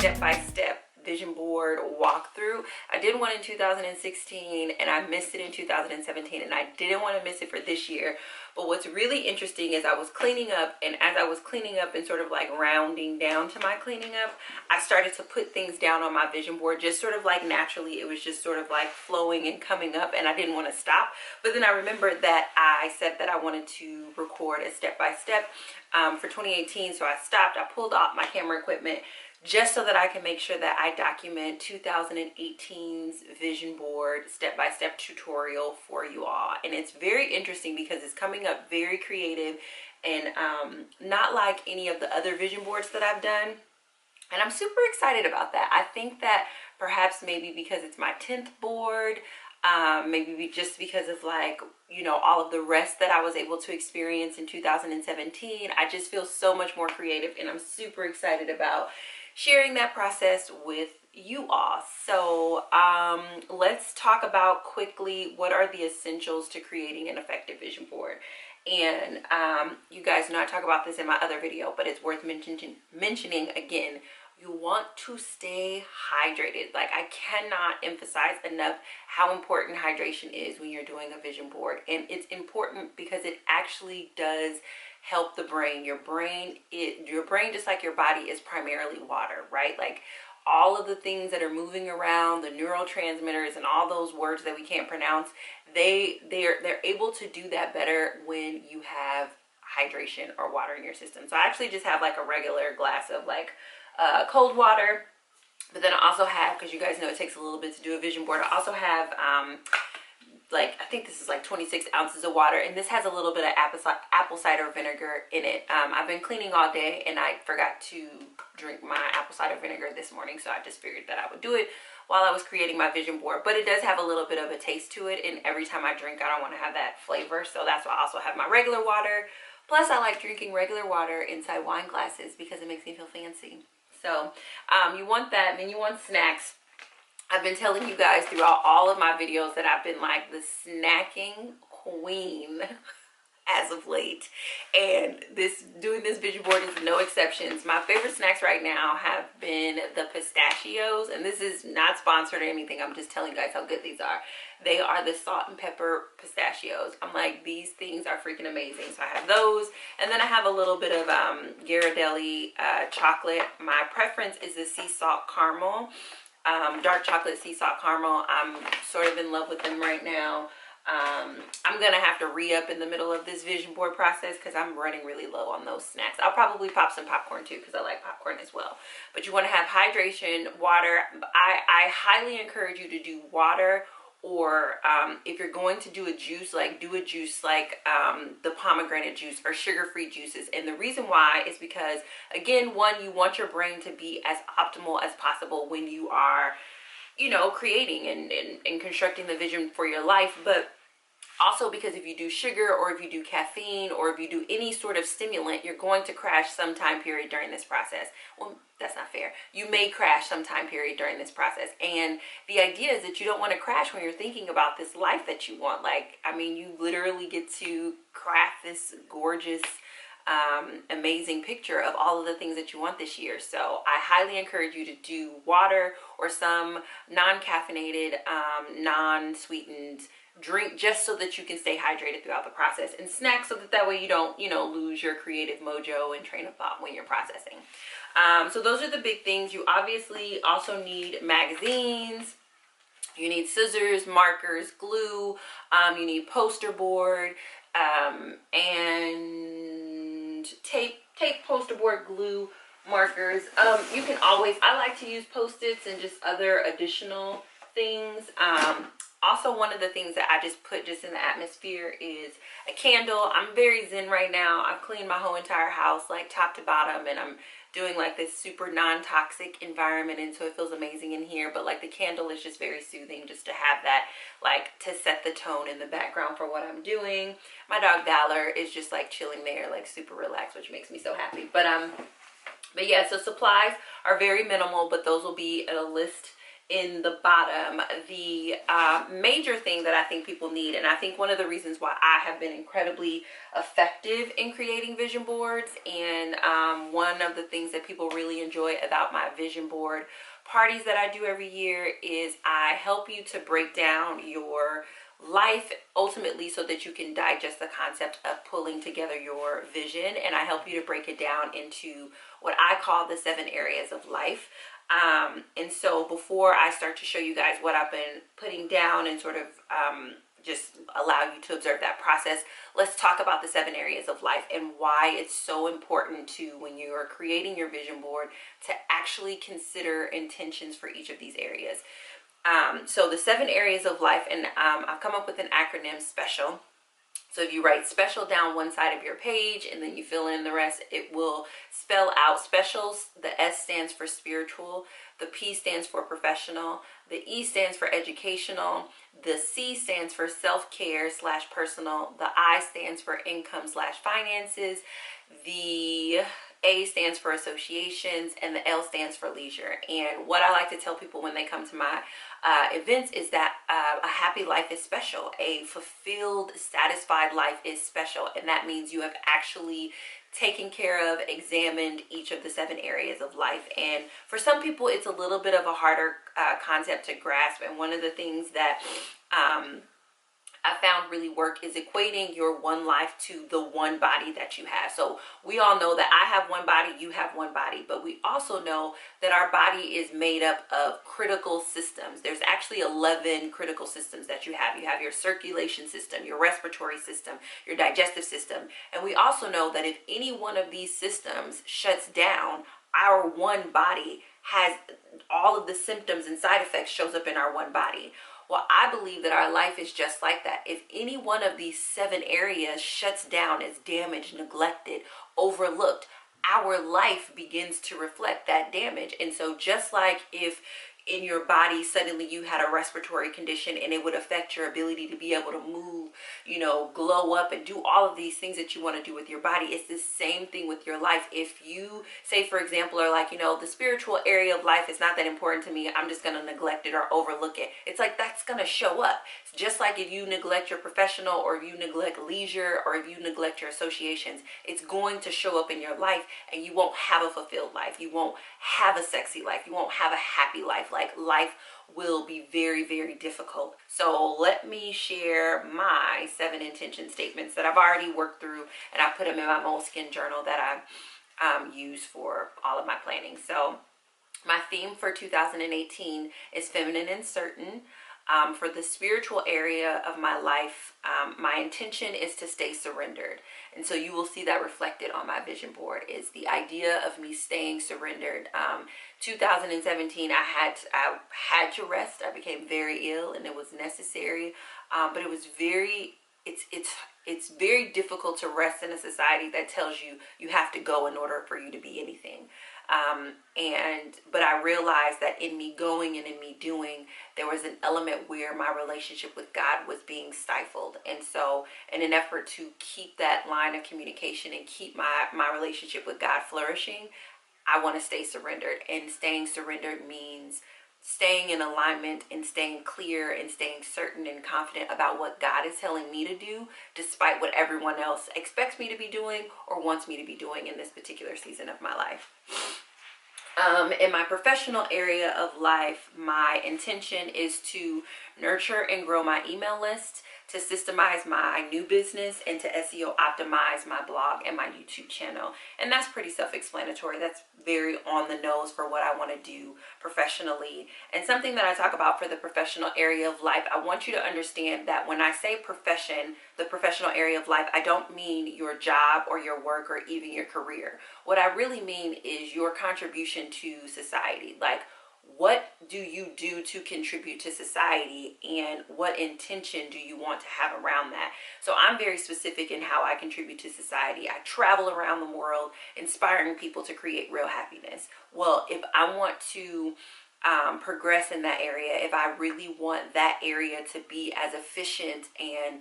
step-by-step vision board walkthrough. I did one in 2016 and I missed it in 2017, and I didn't want to miss it for this year. But what's really interesting is I was cleaning up, and as I was cleaning up and sort of like rounding down to my cleaning up, I started to put things down on my vision board just sort of like naturally. It was just sort of like flowing and coming up, and I didn't want to stop. But then I remembered that I said that I wanted to record a step-by-step for 2018, so I stopped. I pulled out my camera equipment just so that I can make sure that I document 2018's vision board step-by-step tutorial for you all. And it's very interesting because it's coming up very creative and not like any of the other vision boards that I've done. And I'm super excited about that. I think that perhaps maybe because it's my 10th board, maybe just because of like, you know, all of the rest that I was able to experience in 2017, I just feel so much more creative, and I'm super excited about sharing that process with you all. So let's talk about quickly what are the essentials to creating an effective vision board. And you guys know I talk about this in my other video, but it's worth mentioning again. You want to stay hydrated. Like, I cannot emphasize enough how important hydration is when you're doing a vision board. And it's important because it actually does help the brain. Your brain, just like your body, is primarily water, right? Like, all of the things that are moving around, the neurotransmitters and all those words that we can't pronounce, they're able to do that better when you have hydration or water in your system. So I actually just have like a regular glass of like cold water, but then I also have, because you guys know it takes a little bit to do a vision board, I also have like, I think this is like 26 ounces of water, and this has a little bit of apple cider vinegar in it. I've been cleaning all day and I forgot to drink my apple cider vinegar this morning, so I just figured that I would do it while I was creating my vision board. But it does have a little bit of a taste to it, and every time I drink, I don't want to have that flavor, so that's why I also have my regular water. Plus, I like drinking regular water inside wine glasses because it makes me feel fancy. So you want that, and then you want snacks. I've been telling you guys throughout all of my videos that I've been like the snacking queen as of late, and doing this vision board is no exceptions. My favorite snacks right now have been the pistachios, and this is not sponsored or anything. I'm just telling you guys how good these are. They are the salt and pepper pistachios. I'm like, these things are freaking amazing. So I have those, and then I have a little bit of Ghirardelli chocolate. My preference is the sea salt caramel. Dark chocolate sea salt caramel. I'm sort of in love with them right now. I'm gonna have to re-up in the middle of this vision board process because I'm running really low on those snacks. I'll probably pop some popcorn too because I like popcorn as well. But you want to have hydration, water. I highly encourage you to do water, or if you're going to do a juice, like do a juice like the pomegranate juice or sugar-free juices. And the reason why is because, again, one, you want your brain to be as optimal as possible when you are, you know, creating and constructing the vision for your life. But also because if you do sugar, or if you do caffeine, or if you do any sort of stimulant, you're going to crash some time period during this process. Well, that's not fair. You may crash some time period during this process. And the idea is that you don't want to crash when you're thinking about this life that you want. Like, I mean, you literally get to craft this gorgeous, amazing picture of all of the things that you want this year. So I highly encourage you to do water or some non-caffeinated, non-sweetened drink, just so that you can stay hydrated throughout the process, and snacks so that way you don't, you know, lose your creative mojo and train of thought when you're processing. So those are the big things. You obviously also need magazines. You need scissors, markers, glue. You need poster board, and tape, poster board, glue, markers. You can always, I like to use Post-its and just other additional things. Also, one of the things that I just put just in the atmosphere is a candle. I'm very zen right now. I've cleaned my whole entire house, like top to bottom, and I'm doing like this super non-toxic environment, and so it feels amazing in here. But like, the candle is just very soothing, just to have that, like, to set the tone in the background for what I'm doing. My dog Valor is just like chilling there, like super relaxed, which makes me so happy. But yeah, so supplies are very minimal, but those will be a list in the bottom, the major thing that I think people need, and I think one of the reasons why I have been incredibly effective in creating vision boards, and one of the things that people really enjoy about my vision board parties that I do every year is I help you to break down your life ultimately so that you can digest the concept of pulling together your vision, and I help you to break it down into what I call the 7 areas of life. And so before I start to show you guys what I've been putting down and sort of just allow you to observe that process, let's talk about the 7 areas of life and why it's so important to, when you are creating your vision board, to actually consider intentions for each of these areas. So the 7 areas of life, and I've come up with an acronym, SPECIAL. So if you write SPECIAL down one side of your page and then you fill in the rest, it will spell out SPECIALs. The S stands for spiritual, the P stands for professional, the E stands for educational, the C stands for self-care / personal, the I stands for income / finances, the A stands for associations, and the L stands for leisure. And what I like to tell people when they come to my events is that a happy life is special. A fulfilled, satisfied life is special. And that means you have actually taken care of, examined each of the 7 areas of life. And for some people, it's a little bit of a harder concept to grasp. And one of the things that I found really work is equating your one life to the one body that you have. So we all know that I have one body, you have one body, but we also know that our body is made up of critical systems. There's actually 11 critical systems that you have. You have your circulation system, your respiratory system, your digestive system. And we also know that if any one of these systems shuts down, our one body has all of the symptoms and side effects shows up in our one body. Well, I believe that our life is just like that. If any one of these 7 areas shuts down, is damaged, neglected, overlooked, our life begins to reflect that damage. And so just like if in your body suddenly you had a respiratory condition and it would affect your ability to be able to move, you know, glow up and do all of these things that you want to do with your body, it's the same thing with your life. If you say, for example, are like, you know, the spiritual area of life is not that important to me, I'm just going to neglect it or overlook it. It's like that's going to show up. It's just like if you neglect your professional, or if you neglect leisure, or if you neglect your associations, it's going to show up in your life, and you won't have a fulfilled life. You won't have a sexy life. You won't have a happy life. Like, life will be very, very difficult. So let me share my 7 intention statements that I've already worked through, and I put them in my Moleskine journal that I use for all of my planning. So my theme for 2018 is feminine and certain. For the spiritual area of my life, my intention is to stay surrendered. And so you will see that reflected on my vision board, is the idea of me staying surrendered. 2017, I had to rest. I became very ill, and it was necessary. But it was it's very difficult to rest in a society that tells you you have to go in order for you to be anything. But I realized that in me going and in me doing, there was an element where my relationship with God was being stifled. And so in an effort to keep that line of communication and keep my relationship with God flourishing, I want to stay surrendered. And staying surrendered means staying in alignment and staying clear and staying certain and confident about what God is telling me to do, despite what everyone else expects me to be doing or wants me to be doing in this particular season of my life. In my professional area of life, my intention is to nurture and grow my email list, to systemize my new business, and to SEO optimize my blog and my YouTube channel. And that's pretty self-explanatory. That's very on the nose for what I want to do professionally. And something that I talk about for the professional area of life, I want you to understand that when I say profession, the professional area of life, I don't mean your job or your work or even your career. What I really mean is your contribution to society. Like, what do you do to contribute to society, and what intention do you want to have around that? So I'm very specific in how I contribute to society. I travel around the world inspiring people to create real happiness. Well, if I want to progress in that area, if I really want that area to be as efficient and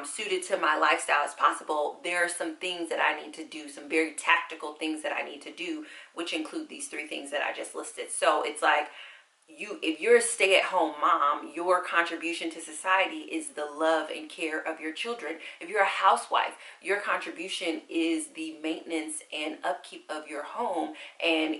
suited to my lifestyle as possible, there are some things that I need to do, some very tactical things that I need to do, which include these 3 things that I just listed. So it's like, if you're a stay-at-home mom, your contribution to society is the love and care of your children. If you're a housewife, your contribution is the maintenance and upkeep of your home, and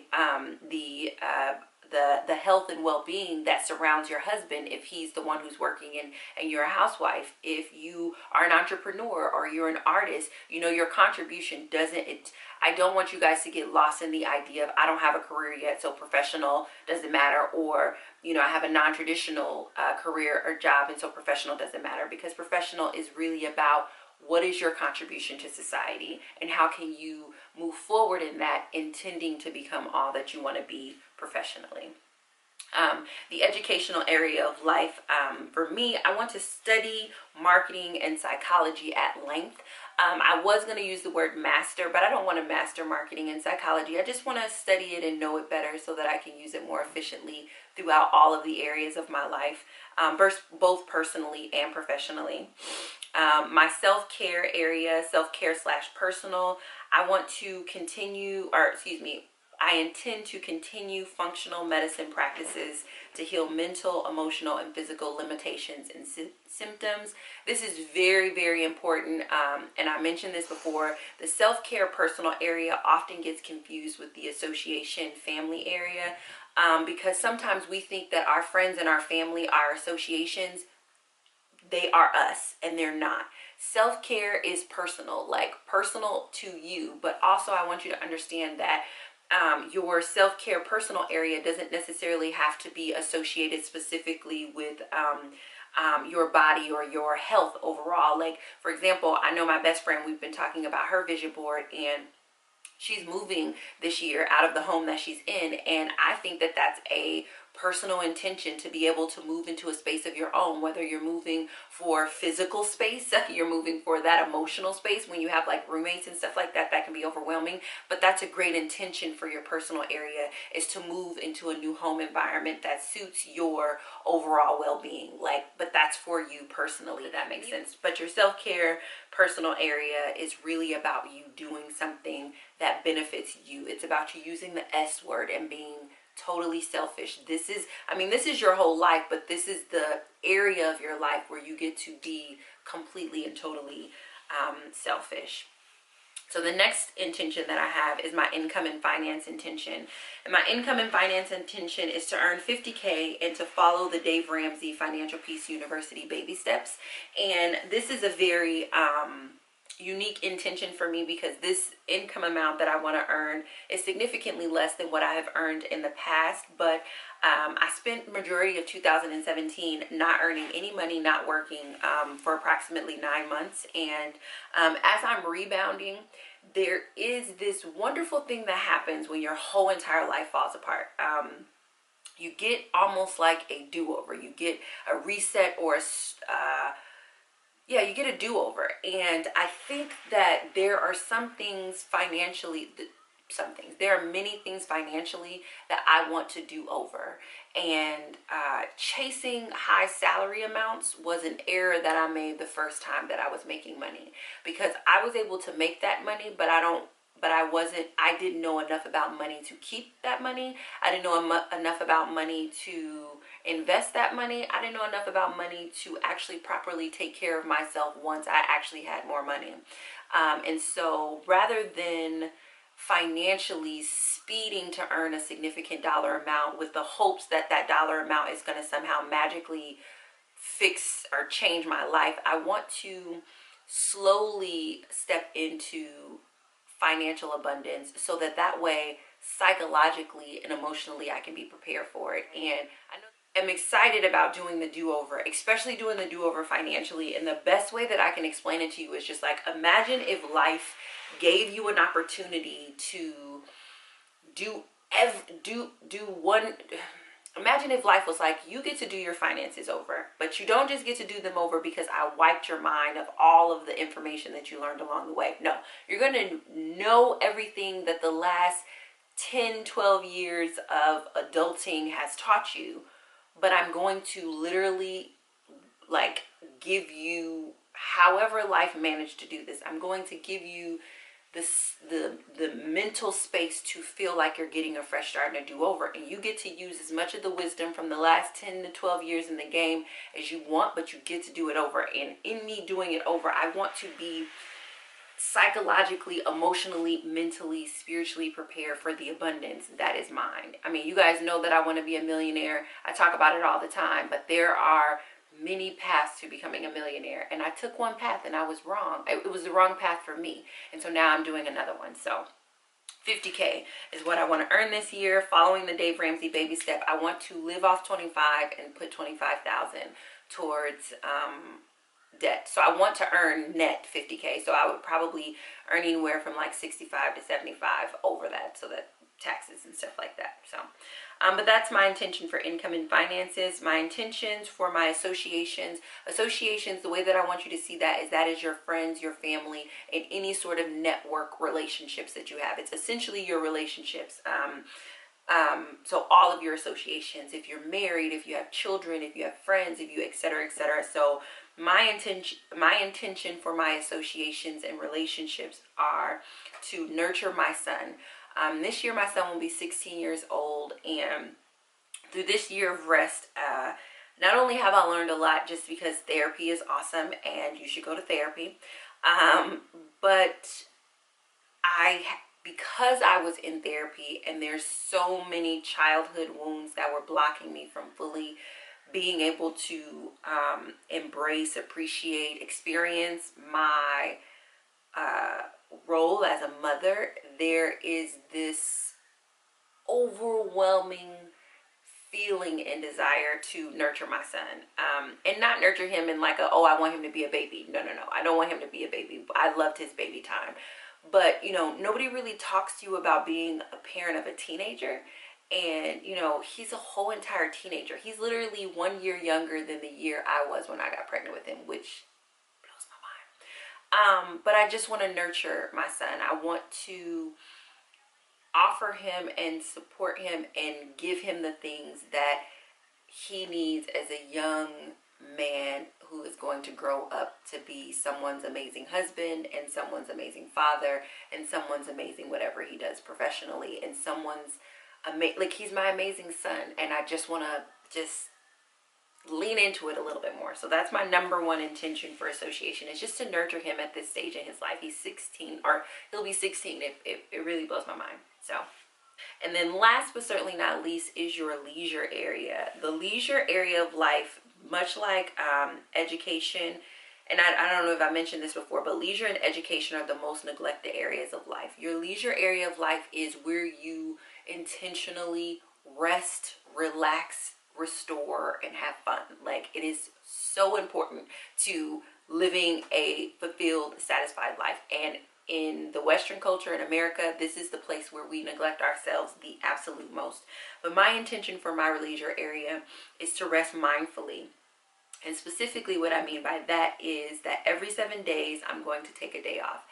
the health and well-being that surrounds your husband if he's the one who's working, and you're a housewife. If you are an entrepreneur or you're an artist, your contribution doesn't, I don't want you guys to get lost in the idea of, I don't have a career yet, so professional doesn't matter, or I have a non-traditional career or job, and so professional doesn't matter, because professional is really about what is your contribution to society, and how can you move forward in that, intending to become all that you want to be professionally. The educational area of life, for me, I want to study marketing and psychology at length. I was going to use the word master, but I don't want to master marketing and psychology. I just want to study it and know it better so that I can use it more efficiently throughout all of the areas of my life, both personally and professionally. My self-care area, self-care / personal, I intend to continue functional medicine practices to heal mental, emotional, and physical limitations and symptoms. This is very, very important. And I mentioned this before. The self-care personal area often gets confused with the association family area, because sometimes we think that our friends and our family, our associations, they are us, and they're not. Self-care is personal, like personal to you, but also I want you to understand that your self-care personal area doesn't necessarily have to be associated specifically with your body or your health overall. Like, for example, I know my best friend, we've been talking about her vision board, and she's moving this year out of the home that she's in, and I think that that's a personal intention to be able to move into a space of your own, whether you're moving for physical space, you're moving for that emotional space. When you have like roommates and stuff like that, that can be overwhelming, but that's a great intention for your personal area, is to move into a new home environment that suits your overall well-being. But that's for you personally, if that makes sense. But your self-care personal area is really about you doing something that benefits you. It's about you using the S word and being totally selfish. This is your whole life, but this is the area of your life where you get to be completely and totally selfish. So the next intention that I have is my income and finance intention. And my income and finance intention is to earn $50K and to follow the Dave Ramsey Financial Peace University baby steps. And this is a very unique intention for me, because this income amount that I want to earn is significantly less than what I have earned in the past. But I spent majority of 2017 not earning any money, not working, for approximately 9 months. And as I'm rebounding, there is this wonderful thing that happens when your whole entire life falls apart. You get almost like a do-over. You get a reset, or you get a do-over. And I think that there are there are many things financially that I want to do over. And chasing high salary amounts was an error that I made the first time that I was making money, because I was able to make that money, but I didn't know enough about money to keep that money. I didn't know enough about money to invest that money. I didn't know enough about money to actually properly take care of myself once I actually had more money. And so rather than financially speeding to earn a significant dollar amount with the hopes that that dollar amount is going to somehow magically fix or change my life, I want to slowly step into financial abundance, so that way psychologically and emotionally I can be prepared for it. And I'm excited about doing the do-over, especially doing the do-over financially. And the best way that I can explain it to you is just like, imagine if life gave you an opportunity to imagine if life was like, you get to do your finances over, but you don't just get to do them over because I wiped your mind of all of the information that you learned along the way. No, you're going to know everything that the last 10, 12 years of adulting has taught you, but I'm going to literally give you, however life managed to do this, I'm going to give you the mental space to feel like you're getting a fresh start and a do-over, and you get to use as much of the wisdom from the last 10 to 12 years in the game as you want, but you get to do it over. And in me doing it over, I want to be psychologically, emotionally, mentally, spiritually prepared for the abundance that is mine. I mean, you guys know that I want to be a millionaire. I talk about it all the time, but there are many paths to becoming a millionaire, and I took one path and I was wrong. It was the wrong path for me, and so now I'm doing another one. So 50K is what I want to earn this year, following the Dave Ramsey baby step. I want to live off 25 and put 25,000 towards debt. So I want to earn net 50K. So I would probably earn anywhere from like 65 to 75 over that, so that taxes and stuff like that. So but that's my intention for income and finances. My intentions for my associations, the way that I want you to see that is your friends, your family, and any sort of network relationships that you have. It's essentially your relationships. So all of your associations, if you're married, if you have children, if you have friends, if you etc., etc. So my intention for my associations and relationships are to nurture my son. This year my son will be 16 years old, and through this year of rest, not only have I learned a lot, just because therapy is awesome and you should go to therapy, but because I was in therapy, and there's so many childhood wounds that were blocking me from fully being able to embrace, appreciate, experience my role as a mother, there is this overwhelming feeling and desire to nurture my son, and not nurture him in like oh, I want him to be a baby. No, I don't want him to be a baby. I loved his baby time, but nobody really talks to you about being a parent of a teenager. And he's a whole entire teenager. He's literally 1 year younger than the year I was when I got pregnant with him, which blows my mind. But I just want to nurture my son. I want to offer him and support him and give him the things that he needs as a young man who is going to grow up to be someone's amazing husband, and someone's amazing father, and someone's amazing whatever he does professionally, and someone's like, he's my amazing son. And I just want to lean into it a little bit more. So that's my number one intention for association, is just to nurture him at this stage in his life. He's 16, or he'll be 16. It really blows my mind. So, and then last but certainly not least is your leisure area. The leisure area of life, much like education, and I don't know if I mentioned this before, but leisure and education are the most neglected areas of life. Your leisure area of life is where you intentionally rest, relax, restore, and have fun. Like, it is so important to living a fulfilled, satisfied life. And in the Western culture in America, this is the place where we neglect ourselves the absolute most. But my intention for my leisure area is to rest mindfully. And specifically what I mean by that is that every 7 days, I'm going to take a day off.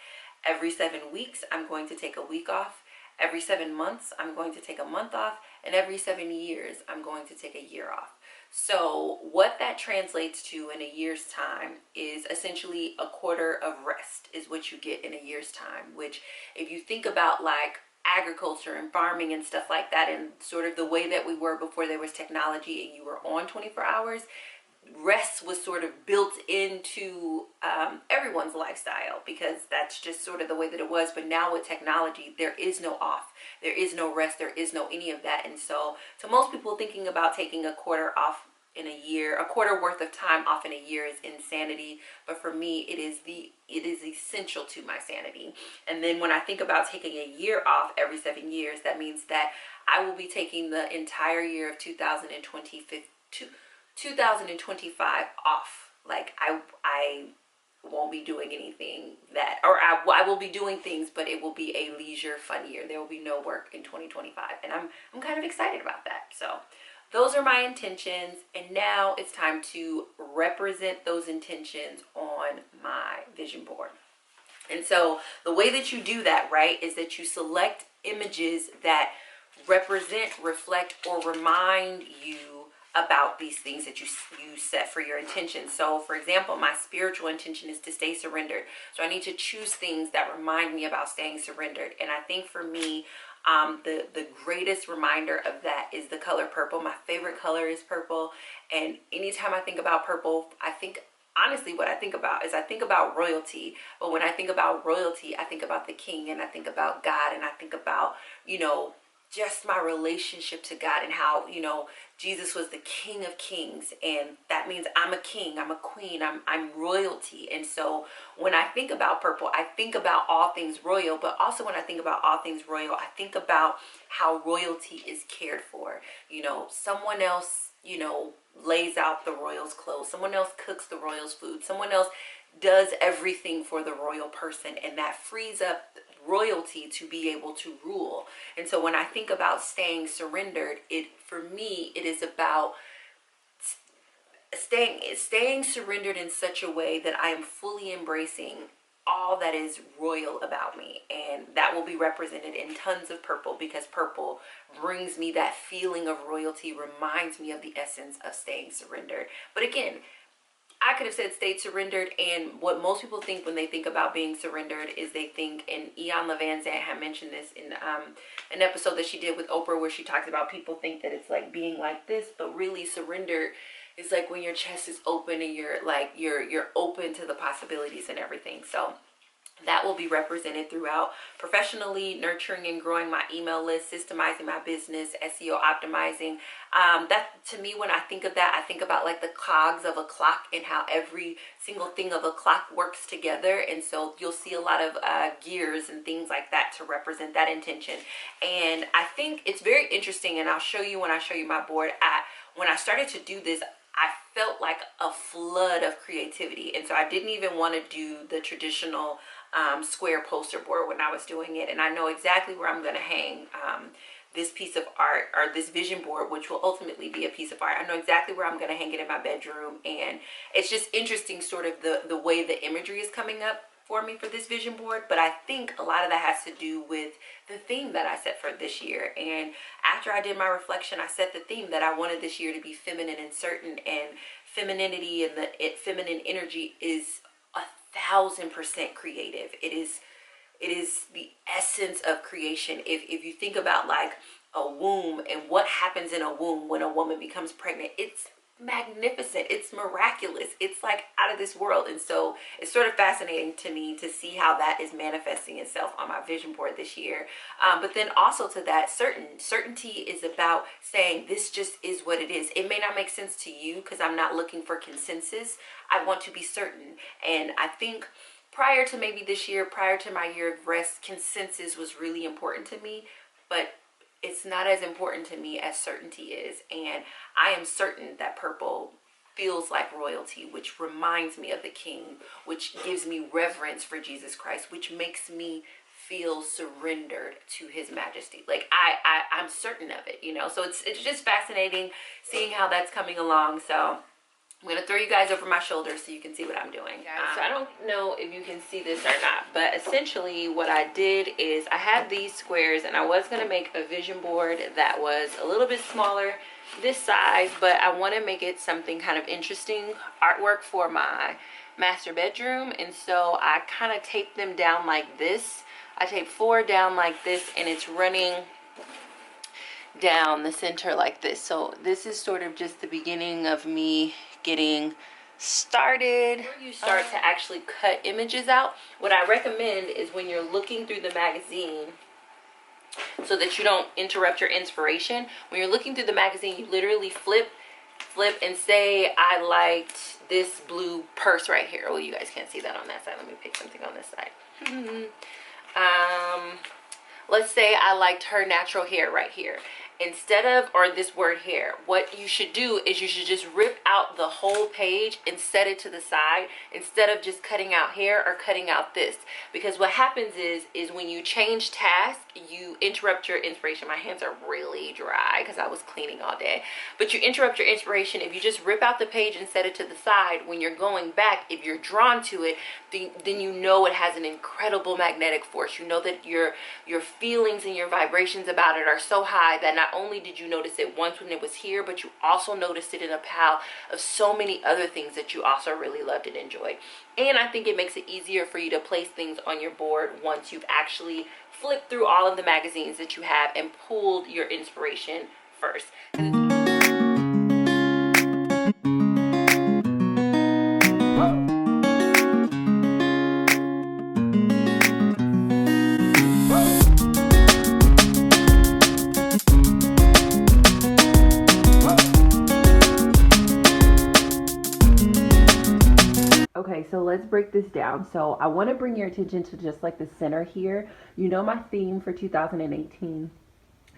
Every 7 weeks, I'm going to take a week off. Every 7 months, I'm going to take a month off. And every 7 years, I'm going to take a year off. So what that translates to in a year's time is essentially a quarter of rest is what you get in a year's time, which, if you think about like agriculture and farming and stuff like that, and sort of the way that we were before there was technology and you were on 24 hours, rest was sort of built into everyone's lifestyle, because that's just sort of the way that it was. But now with technology, there is no off, there is no rest, there is no any of that. And so to most people, thinking about taking a quarter off in a year, a quarter worth of time off in a year, is insanity. But for me, it is essential to my sanity. And then when I think about taking a year off every 7 years, that means that I will be taking the entire year of 2025 off. Like, I won't be doing anything that, or I will be doing things, but it will be a leisure fun year. There will be no work in 2025, and I'm kind of excited about that. So those are my intentions, and now it's time to represent those intentions on my vision board. And so the way that you do that, right, is that you select images that represent, reflect, or remind you about these things that you set for your intention. So for example, my spiritual intention is to stay surrendered. So I need to choose things that remind me about staying surrendered. And I think for me, the greatest reminder of that is the color purple. My favorite color is purple. And anytime I think about purple, honestly, what I think about royalty. But when I think about royalty, I think about the king, and I think about God, and I think about, just my relationship to God, and how, Jesus was the King of Kings, and that means I'm a king, I'm a queen, I'm royalty. And so when I think about purple, I think about all things royal, but also when I think about all things royal, I think about how royalty is cared for. Someone else, lays out the royals' clothes, someone else cooks the royals' food, someone else does everything for the royal person, and that frees up royalty to be able to rule. And so when I think about staying surrendered, for me it is about staying surrendered in such a way that I am fully embracing all that is royal about me, and that will be represented in tons of purple, because purple brings me that feeling of royalty, reminds me of the essence of staying surrendered. But again, I could have said stayed surrendered, and what most people think when they think about being surrendered is they think, and Ian Levan had mentioned this in an episode that she did with Oprah, where she talks about people think that it's like being like this, but really surrendered is like when your chest is open and you're open to the possibilities and everything. So that will be represented throughout professionally, nurturing and growing my email list, systemizing my business, SEO optimizing. That, to me, when I think of that, I think about like the cogs of a clock and how every single thing of a clock works together. And so you'll see a lot of gears and things like that to represent that intention. And I think it's very interesting, and I'll show you when I show you my board. When I started to do this, I felt like a flood of creativity. And so I didn't even want to do the traditional square poster board when I was doing it. And I know exactly where I'm going to hang this piece of art, or this vision board, which will ultimately be a piece of art. I know exactly where I'm going to hang it in my bedroom. And it's just interesting sort of the way the imagery is coming up for me for this vision board. But I think a lot of that has to do with the theme that I set for this year. And after I did my reflection, I set the theme that I wanted this year to be feminine and certain, and femininity and feminine energy is 1,000% creative. It is the essence of creation. If you think about like a womb and what happens in a womb when a woman becomes pregnant, it's magnificent, it's miraculous, it's like out of this world. And so it's sort of fascinating to me to see how that is manifesting itself on my vision board this year. But then also to that, certainty is about saying this just is what it is. It may not make sense to you because I'm not looking for consensus. I want to be certain. And I think prior to maybe this year, prior to my year of rest, consensus was really important to me, but it's not as important to me as certainty is. And I am certain that purple feels like royalty, which reminds me of the King, which gives me reverence for Jesus Christ, which makes me feel surrendered to his majesty. Like I'm certain of it, so it's just fascinating seeing how that's coming along. So I'm going to throw you guys over my shoulder so you can see what I'm doing. So I don't know if you can see this or not, but essentially what I did is I had these squares, and I was going to make a vision board that was a little bit smaller, this size, but I want to make it something kind of interesting artwork for my master bedroom. And so I kind of taped them down like this. I taped 4 down like this, and it's running down the center like this. So this is sort of just the beginning of me getting started. Before you start to actually cut images out, what I recommend is when you're looking through the magazine, so that you don't interrupt your inspiration, when you're looking through the magazine, you literally flip and say, I liked this blue purse right here. Well, you guys can't see that on that side. Let me pick something on this side. Let's say I liked her natural hair right here. Instead of, or this word hair, what you should do is you should just rip out the whole page and set it to the side, instead of just cutting out hair or cutting out this. Because what happens is when you change task, you interrupt your inspiration. My hands are really dry because I was cleaning all day. But you interrupt your inspiration if you just rip out the page and set it to the side. When you're going back, if you're drawn to it, then you know it has an incredible magnetic force. You know that your feelings and your vibrations about it are so high that not not only did you notice it once when it was here, but you also noticed it in a pile of so many other things that you also really loved and enjoyed. And I think it makes it easier for you to place things on your board once you've actually flipped through all of the magazines that you have and pulled your inspiration first. Okay, so let's break this down. So I want to bring your attention to just like the center here. You know, my theme for 2018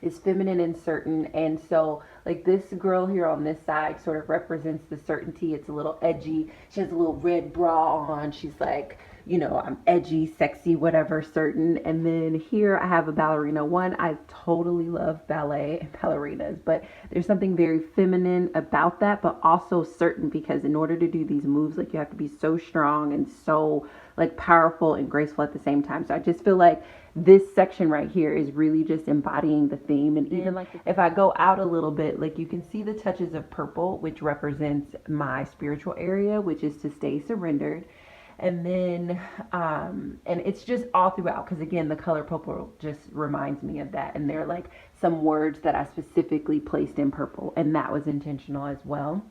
is feminine and certain, and so like this girl here on this side sort of represents the certainty. It's a little edgy. She has a little red bra on. She's like, you know, I'm edgy, sexy, whatever, certain. And then here I have a ballerina. One, I totally love ballet and ballerinas, but there's something very feminine about that, but also certain, because in order to do these moves, like, you have to be so strong and so like powerful and graceful at the same time. So I just feel like this section right here is really just embodying the theme. And even like if I go out a little bit, like you can see the touches of purple, which represents my spiritual area, which is to stay surrendered. And then and it's just all throughout, because again, the color purple just reminds me of that. And there are like some words that I specifically placed in purple, and that was intentional as well.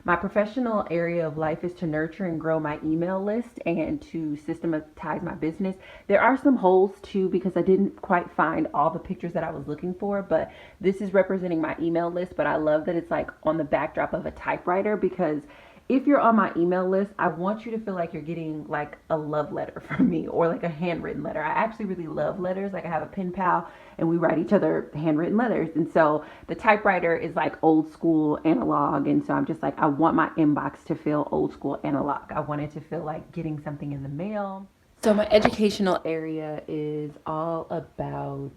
My professional area of life is to nurture and grow my email list and to systematize my business. There are some holes too, because I didn't quite find all the pictures that I was looking for, but this is representing my email list. But I love that it's like on the backdrop of a typewriter, because if you're on my email list, I want you to feel like you're getting like a love letter from me, or like a handwritten letter. I actually really love letters. Like, I have a pen pal and we write each other handwritten letters. And so the typewriter is like old school analog. And so I'm just like, I want my inbox to feel old school analog. I want it to feel like getting something in the mail. So my educational area is all about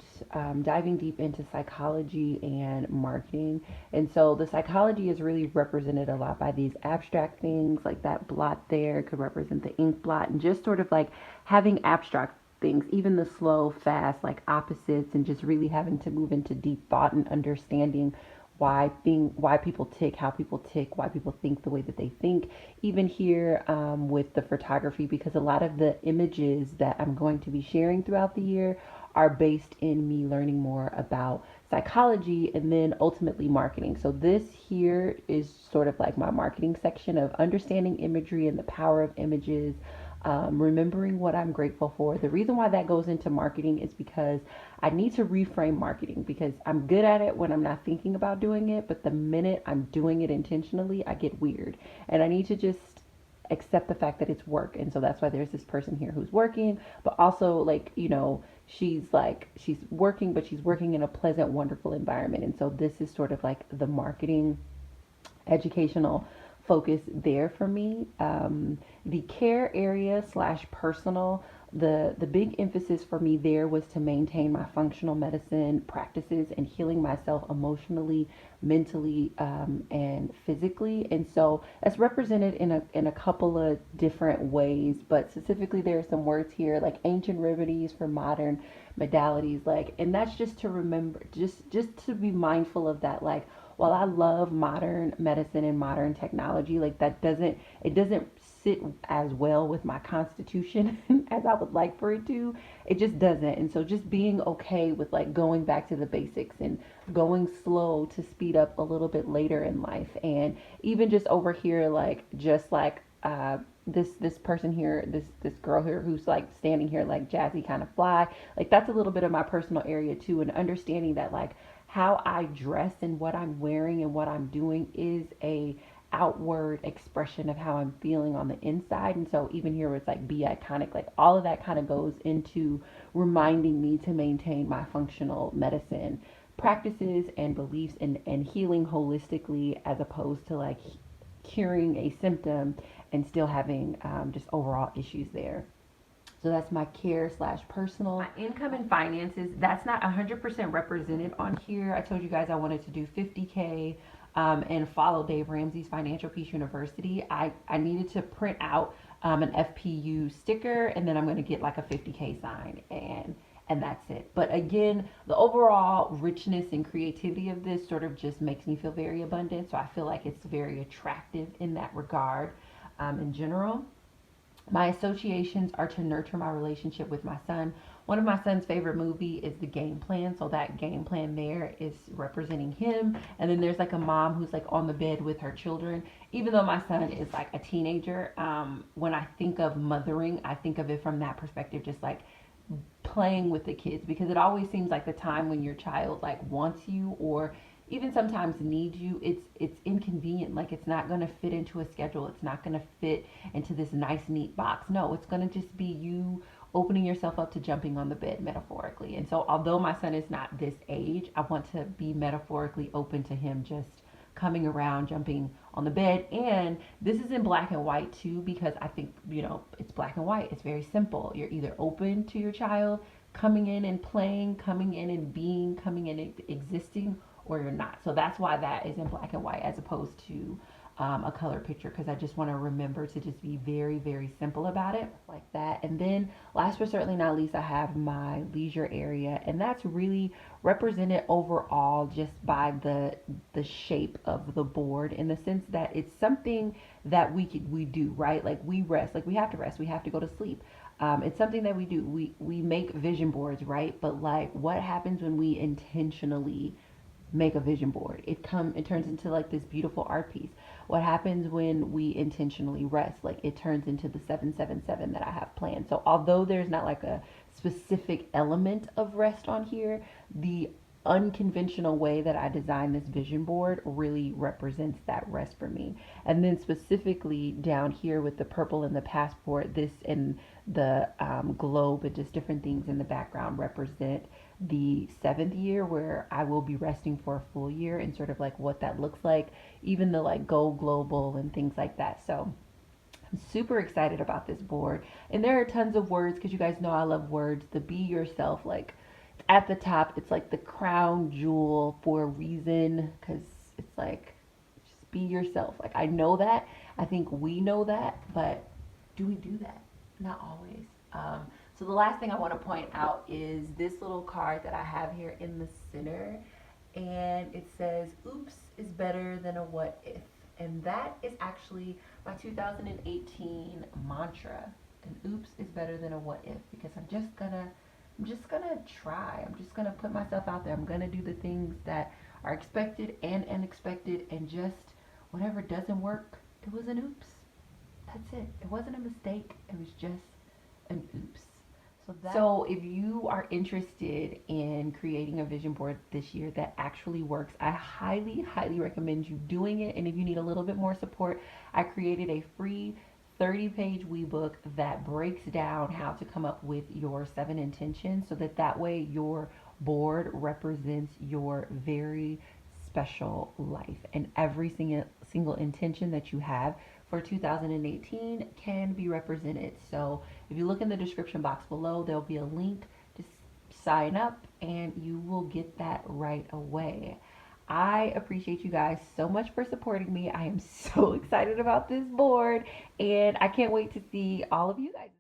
diving deep into psychology and marketing. And so the psychology is really represented a lot by these abstract things, like that blot there could represent the ink blot, and just sort of like having abstract things, even the slow, fast, like opposites, and just really having to move into deep thought and understanding why people tick, how people tick, why people think the way that they think. Even here with the photography, because a lot of the images that I'm going to be sharing throughout the year are based in me learning more about psychology and then ultimately marketing. So this here is sort of like my marketing section of understanding imagery and the power of images. Remembering what I'm grateful for. The reason why that goes into marketing is because I need to reframe marketing, because I'm good at it when I'm not thinking about doing it, but the minute I'm doing it intentionally, I get weird. And I need to just accept the fact that it's work. And so that's why there's this person here who's working, but also like, you know, she's working, but she's working in a pleasant, wonderful environment. And so this is sort of like the marketing educational focus there for me. The care area / personal, the big emphasis for me there was to maintain my functional medicine practices and healing myself emotionally, mentally, and physically. And so that's represented in a couple of different ways, but specifically there are some words here like ancient remedies for modern modalities, like, and that's just to remember, just to be mindful of that. Like, while I love modern medicine and modern technology, like it doesn't sit as well with my constitution as I would like for it to. It just doesn't. And so just being okay with like going back to the basics and going slow to speed up a little bit later in life. And even just over here, like, just like this person here, this girl here who's like standing here like jazzy kind of fly, like that's a little bit of my personal area too. And understanding that like how I dress and what I'm wearing and what I'm doing is a outward expression of how I'm feeling on the inside. And so even here where it's like be iconic, like all of that kind of goes into reminding me to maintain my functional medicine practices and beliefs and healing holistically, as opposed to like curing a symptom and still having just overall issues there. So that's my care / personal. My income and finances, that's not 100% represented on here. I told you guys I wanted to do 50K and follow Dave Ramsey's Financial Peace University. I needed to print out an FPU sticker, and then I'm going to get like a 50K sign. And and that's it. But again, the overall richness and creativity of this sort of just makes me feel very abundant. So I feel like it's very attractive in that regard, in general. My associations are to nurture my relationship with my son. One of my son's favorite movie is The Game Plan, so that game plan there is representing him. And then there's like a mom who's like on the bed with her children. Even though my son is like a teenager, when I think of mothering, I think of it from that perspective, just like playing with the kids, because it always seems like the time when your child like wants you or even sometimes needs you, it's inconvenient. Like it's not going to fit into a schedule, it's not going to fit into this nice neat box. No, it's going to just be you opening yourself up to jumping on the bed, metaphorically. And so although my son is not this age, I want to be metaphorically open to him just coming around, jumping on the bed. And this is in black and white too, because I think, it's black and white. It's very simple. You're either open to your child coming in and playing, coming in and being, coming in and existing, or you're not. So that's why that is in black and white as opposed to a color picture, because I just want to remember to just be very, very simple about it like that. And then last but certainly not least, I have my leisure area, and that's really represented overall just by the shape of the board, in the sense that it's something that we do, right? Like we rest, like we have to rest, we have to go to sleep. It's something that we do. We make vision boards, right? But like, what happens when we intentionally make a vision board? It turns into like this beautiful art piece. What happens when we intentionally rest? Like it turns into the 777 that I have planned. So although there's not like a specific element of rest on here, the unconventional way that I designed this vision board really represents that rest for me. And then specifically down here with the purple and the passport, this and the globe and just different things in the background represent the 7th year, where I will be resting for a full year, and sort of like what that looks like, even the like go global and things like that. So I'm super excited about this board. And there are tons of words, because you guys know I love words. The be yourself, like at the top, it's like the crown jewel for a reason, because it's like just be yourself. Like I know that. I think we know that, but do we do that? Not always. So the last thing I want to point out is this little card that I have here in the center, and it says, "Oops is better than a what if," and that is actually my 2018 mantra. And oops is better than a what if, because I'm just gonna try. I'm just gonna put myself out there. I'm gonna do the things that are expected and unexpected, and just whatever doesn't work, it was an oops. That's it. It wasn't a mistake. It was just an oops. So if you are interested in creating a vision board this year that actually works, I highly, highly recommend you doing it. And if you need a little bit more support, I created a free 30-page ebook that breaks down how to come up with your 7 intentions, so that way your board represents your very special life, and every single intention that you have for 2018 can be represented. So if you look in the description box below, there'll be a link to sign up, and you will get that right away. I appreciate you guys so much for supporting me. I am so excited about this board, and I can't wait to see all of you guys.